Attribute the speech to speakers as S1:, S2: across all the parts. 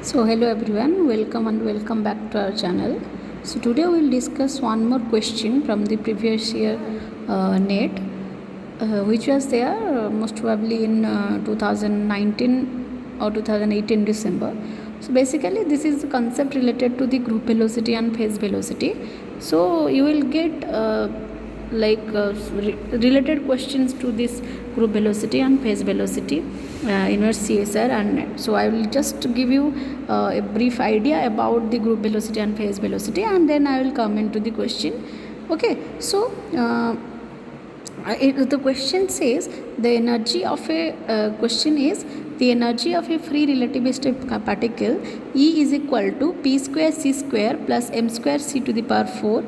S1: So hello everyone, welcome and welcome back to our channel. So today we will discuss one more question from the previous year NET, which was there most probably in 2019 or 2018 December. So basically this is the concept related to the group velocity and phase velocity. So you will get related questions to this group velocity and phase velocity in your CSR and NET. So I will just give you a brief idea about the group velocity and phase velocity, and then I will come into the question. Okay, so the question says the energy of a question is the energy of a free relativistic particle E is equal to p square c square plus m square c to the power 4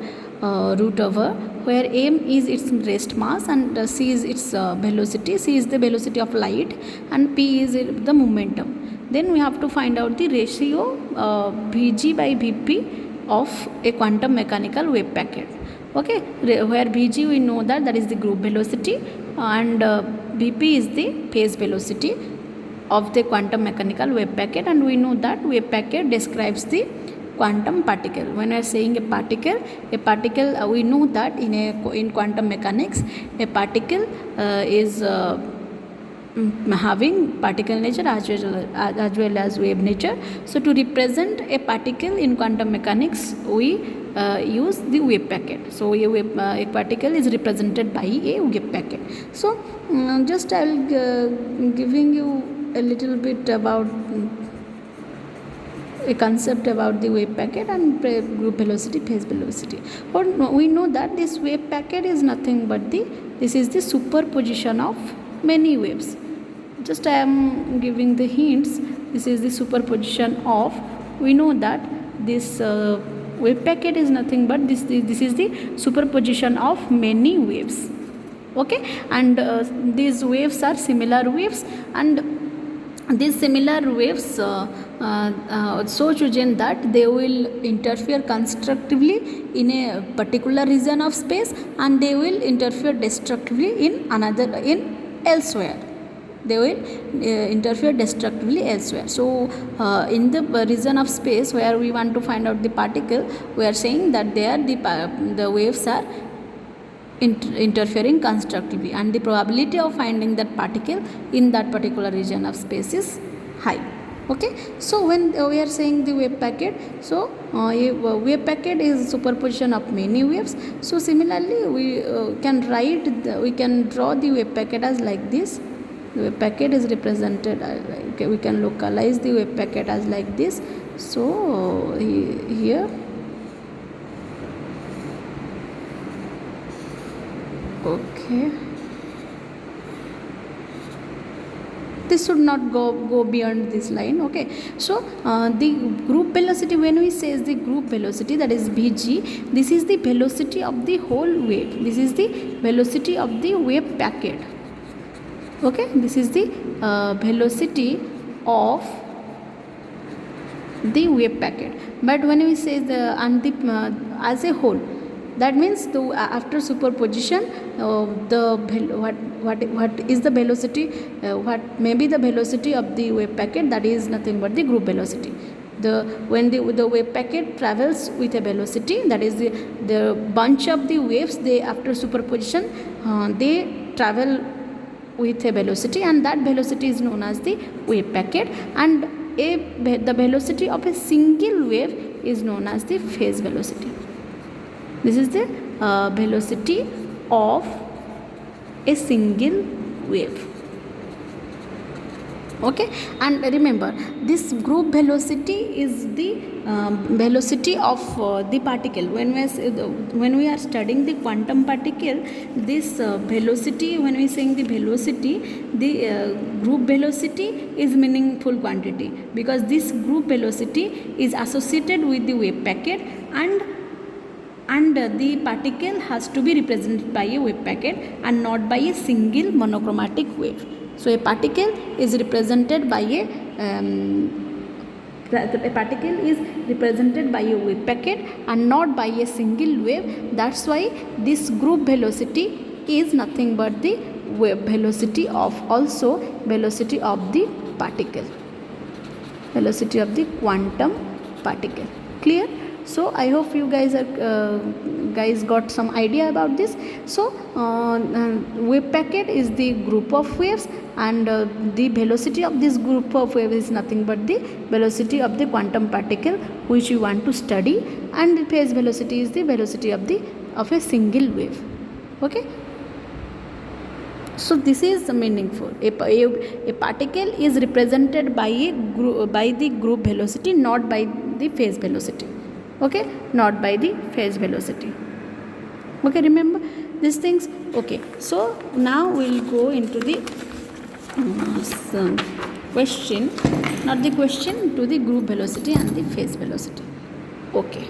S1: root over, where m is its rest mass and c is its velocity. C is the velocity of light and p is the momentum. Then we have to find out the ratio Vg by Vp of a quantum mechanical wave packet. Okay, where Vg we know that is the group velocity and Vp is the phase velocity of the quantum mechanical wave packet, and we know that wave packet describes the quantum particle. When we are saying a particle we know that in quantum mechanics a particle is having particle nature as well as wave nature. So to represent a particle in quantum mechanics we use the wave packet. So a particle is represented by a wave packet. So just I will giving you a little bit about a concept about the wave packet and group velocity, phase velocity. But we know that this wave packet is nothing but this is the superposition of many waves. Just I am giving the hints. This is the superposition of, we know that this wave packet is nothing but this is the superposition of many waves. Okay, and these waves are similar waves, and these similar waves so chosen that they will interfere constructively in a particular region of space and they will interfere destructively in elsewhere. They will interfere destructively elsewhere. So in the region of space where we want to find out the particle, we are saying that there the waves are interfering constructively, and the probability of finding that particle in that particular region of space is high. Okay, so when we are saying the wave packet, so a wave packet is superposition of many waves. So similarly we can draw the wave packet as like this. The wave packet is represented okay, we can localize the wave packet as like this. So here okay, this should not go beyond this line. Okay, so the group velocity, when we say the group velocity, that is Vg, this is the velocity of the whole wave. This is the velocity of the wave packet. Okay, this is the velocity of the wave packet. But when we say as a whole, that means after superposition what is the velocity, what may be the velocity of the wave packet, that is nothing but the group velocity. When the wave packet travels with a velocity, that is the bunch of the waves, they after superposition they travel with a velocity, and that velocity is known as the wave packet, and the velocity of a single wave is known as the phase velocity. This is the velocity of a single wave. Okay, and remember this group velocity is the velocity of the particle. When we are studying the quantum particle, this velocity, when we saying the velocity, the group velocity is meaningful quantity, because this group velocity is associated with the wave packet, and the particle has to be represented by a wave packet and not by a single monochromatic wave. So a particle is represented by a wave packet and not by a single wave. That's why this group velocity is nothing but the wave velocity of the particle. velocity of the quantum particle. Clear? So I hope you guys are guys got some idea about this. So wave packet is the group of waves, and the velocity of this group of waves is nothing but the velocity of the quantum particle which you want to study, and the phase velocity is the velocity of a single wave. Okay. So this is meaningful. A particle is represented by the group velocity, not by the phase velocity. Okay, not by the phase velocity. Okay, remember these things. Okay, so now we'll go into the question, not the question, to the group velocity and the phase velocity. Okay,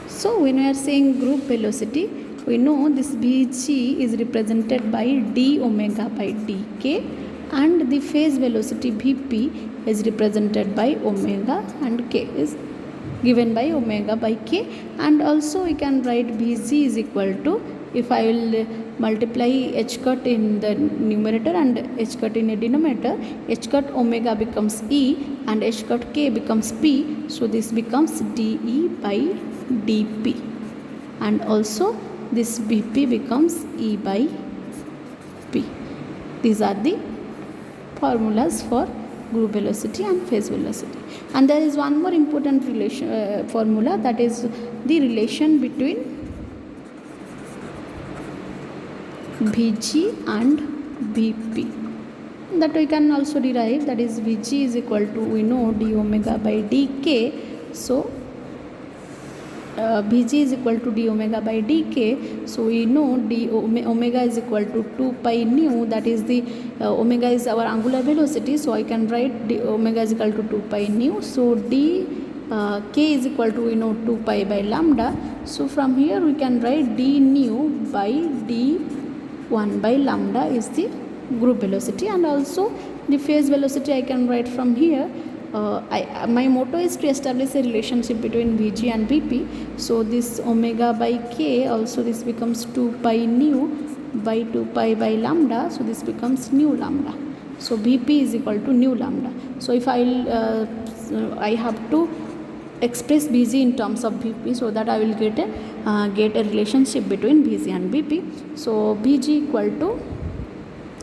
S1: so when we are saying group velocity, we know this Vg is represented by d omega by dk, and the phase velocity Vp is represented by omega, and k is given by omega by k. And also we can write Vg is equal to, if I will multiply h cut in the numerator and h cut in a denominator, h cut omega becomes e and h cut k becomes p, so this becomes de by dp, and also this Vp becomes E by P. These are the formulas for group velocity and phase velocity. And there is one more important formula, that is the relation between Vg and Vp, that we can also derive, that is Vg is equal to, we know, d omega by dk. So Vg is equal to d omega by dk, so we know omega is equal to 2 pi nu, that is the omega is our angular velocity, so I can write d omega is equal to 2 pi nu. So d k is equal to, we know, 2 pi by lambda. So from here we can write d nu by d 1 by lambda is the group velocity, and also the phase velocity I can write from here. My motto is to establish a relationship between Vg and Vp. So this omega by k, also this becomes 2 pi nu by 2 pi by lambda, so this becomes nu lambda. So Vp is equal to nu lambda. So if I have to express Vg in terms of Vp, so that I will get a relationship between Vg and Vp. So Vg equal to,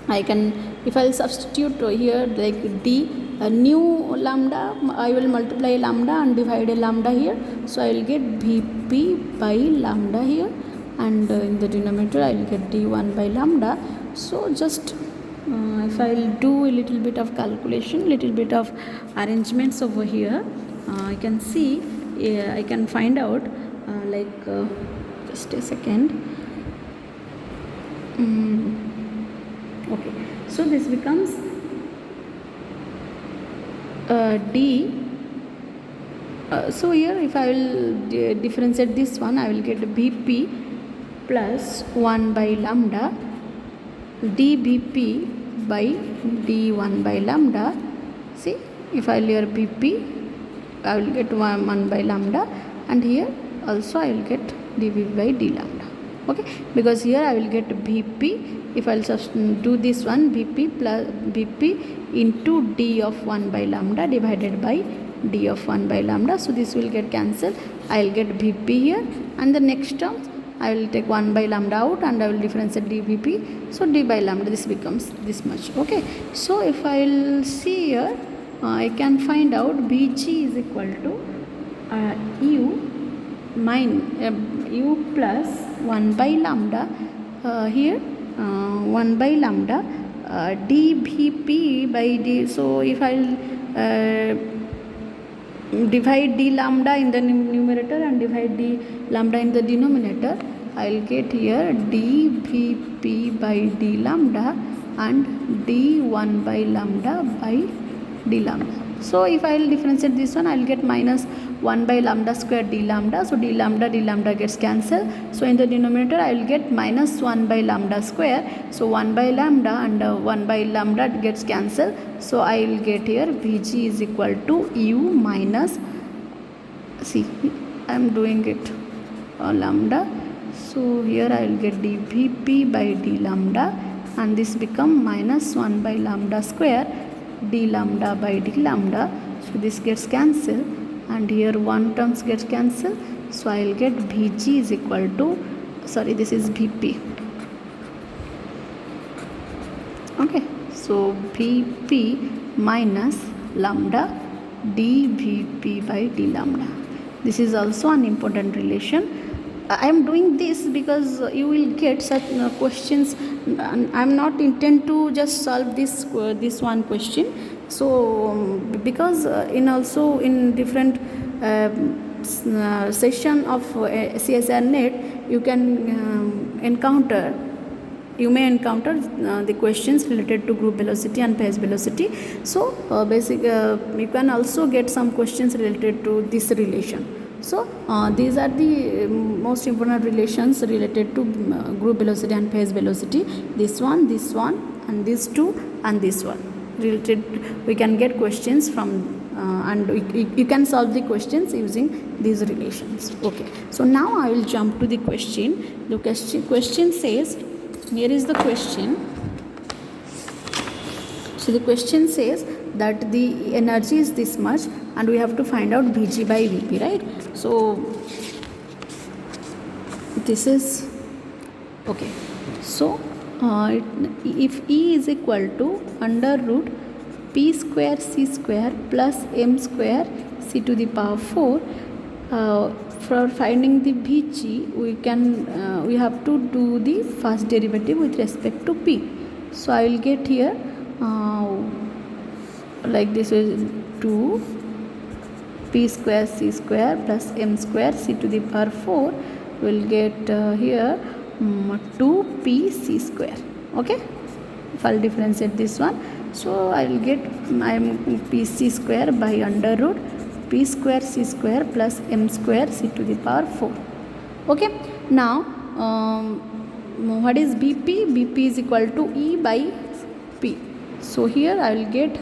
S1: I can, if I will substitute here like d nu lambda, I will multiply lambda and divide a lambda here, so I will get Vp by lambda here, and in the denominator I will get d1 by lambda. So just if I will do a little bit of calculation, little bit of arrangements over here, I can see, I can find out just a second. Okay, so this becomes d. So here if I will differentiate this one, I will get Vp plus 1 by lambda dVp by d1 by lambda. See, if I layer Vp, I will get 1 by lambda, and here also I will get dV by d lambda. Okay, because here I will get Vp, if I will just do this one, Vp plus Vp into d of 1 by lambda divided by d of 1 by lambda, so this will get cancelled. I will get Vp here, and the next term I will take 1 by lambda out and I will differentiate dVp, so d by lambda, this becomes this much. Okay, so if I will see here, I can find out Vg is equal to u u plus 1 by lambda, here 1 by lambda dVp by d. So if I divide d lambda in the numerator and divide d lambda in the denominator, I will get here dVp by d lambda and d1 by lambda by d lambda. So if I will differentiate this one, I will get minus 1 by lambda square d lambda. So d lambda gets cancelled. So in the denominator I will get minus 1 by lambda square. So 1 by lambda and 1 by lambda gets cancelled. So I will get here Vg is equal to u minus, see, I am doing it lambda. So here I will get dVp by d lambda, and this become minus 1 by lambda square d lambda by d lambda. So this gets cancelled, and here one terms gets cancelled. So I will get Vg is equal to, sorry, this is Vp. Okay, so Vp minus lambda dVp by d lambda. This is also an important relation. I am doing this because you will get such questions. I am not intent to just solve this one question. So because in also in different session of CSR net, you can you may encounter the questions related to group velocity and phase velocity. So you can also get some questions related to this relation. So these are the most important relations related to group velocity and phase velocity. This one, and these two, and this one related. We can get questions from and you can solve the questions using these relations. Okay, so now I will jump to the question. The question says, here is the question. So the question says that the energy is this much and we have to find out Vg by Vp, right? So this is okay. So if E is equal to under root P square C square plus M square C to the power 4, for finding the Vg we have to do the first derivative with respect to P. So I will get here like this is 2 P square C square plus M square C to the power 4 will get here 2P C square. Okay, if I will differentiate this one, so I will get PC square by under root P square C square plus M square C to the power 4. Okay, now what is BP? BP is equal to E by P. So here I will get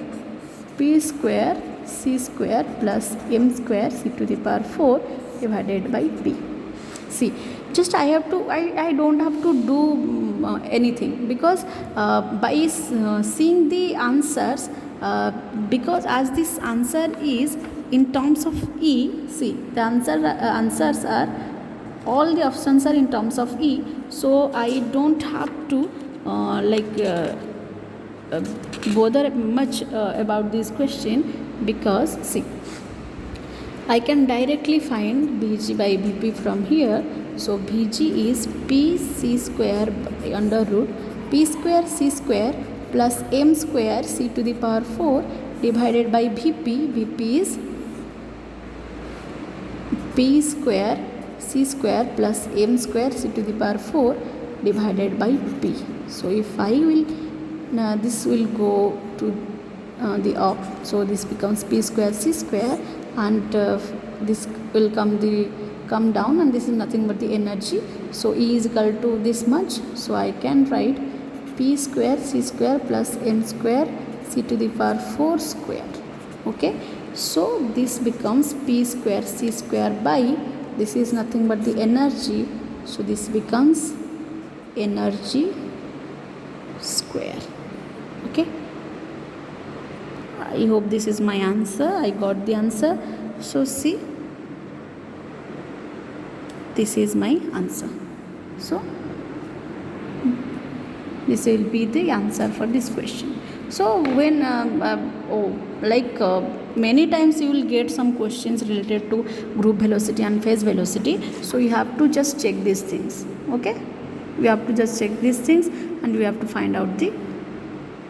S1: P square C square plus M square C to the power 4 divided by P. See, just I don't have to do anything, because by seeing the answers, because as this answer is in terms of E, see the answers are, all the options are in terms of E, so I don't have to bother much about this question, because see, I can directly find Vg by Vp from here. So Vg is P C square by under root P square C square plus M square C to the power 4 divided by Vp. Vp is P square C square plus M square C to the power 4 divided by P. So if I will, this will go to the up, so this becomes P square C square, and this will come down, and this is nothing but the energy. So E is equal to this much, so I can write P square C square plus M square C to the power 4 square. Okay, so this becomes P square C square by, this is nothing but the energy, so this becomes energy square. Okay, I hope this is my answer. I got the answer. So see, this is my answer. So this will be the answer for this question. So when many times you will get some questions related to group velocity and phase velocity, so you have to just check these things. Okay, we have to just check these things, and we have to find out the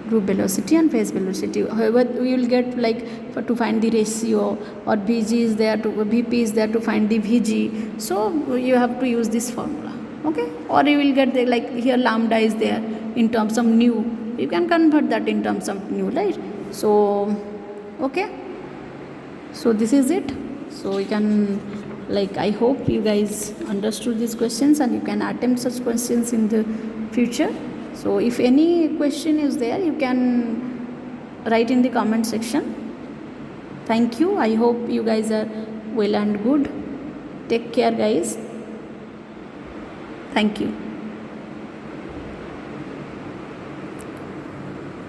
S1: group velocity and phase velocity. However, we will get to find the ratio, or Vg is there to Vp is there to find the Vg. So you have to use this formula. Okay, or you will get here lambda is there in terms of nu. You can convert that in terms of nu, right? So okay, so this is it. So you can I hope you guys understood these questions, and you can attempt such questions in the future. So if any question is there, you can write in the comment section. Thank you. I hope you guys are well and good. Take care, guys. Thank you.